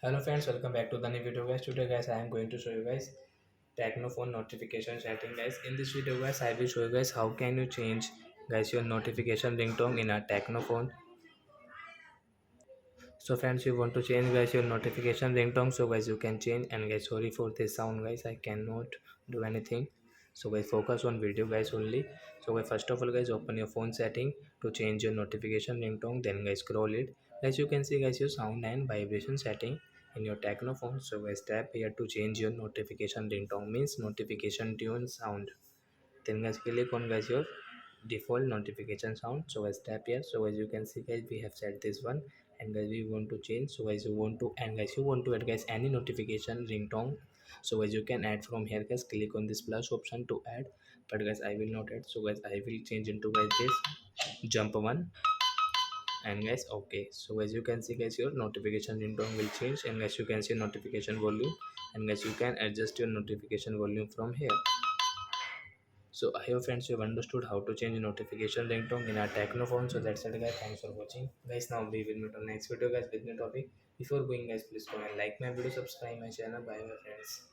Hello friends, welcome back to the new video guys. Today guys I am going to show you guys Tecno phone notification setting guys. In this video guys I will show you guys how can you change guys your notification ringtone in a Tecno phone. So friends, you want to change guys your notification ringtone, so guys you can change. And guys, sorry for this sound guys, I cannot do anything. So guys, focus on video guys only. So guys, first of all guys, open your phone setting to change your notification ringtone. Then guys, scroll it. Guys, you can see guys your sound and vibration setting in your Tecno phone. So guys, tap here to change your notification ringtone, means notification tune sound. Then guys, click on guys your default notification sound. So guys, tap here. So as you can see guys, we have set this one. And guys, we want to change. So guys, you want to, and guys, you want to add guys any notification ringtone. So guys, you can add from here guys. Click on this plus option to add, but guys I will not add. So guys, I will change into guys this jump one. And guys, okay, so as you can see guys, your notification ringtone will change. And guys, you can see notification volume. And guys, you can adjust your notification volume from here. So I hope friends you have understood how to change notification ringtone in our Tecno phone. So that's it guys. Thanks for watching. Guys, now we will meet on next video guys with new topic. Before going guys, please go and like my video, subscribe my channel. Bye my friends.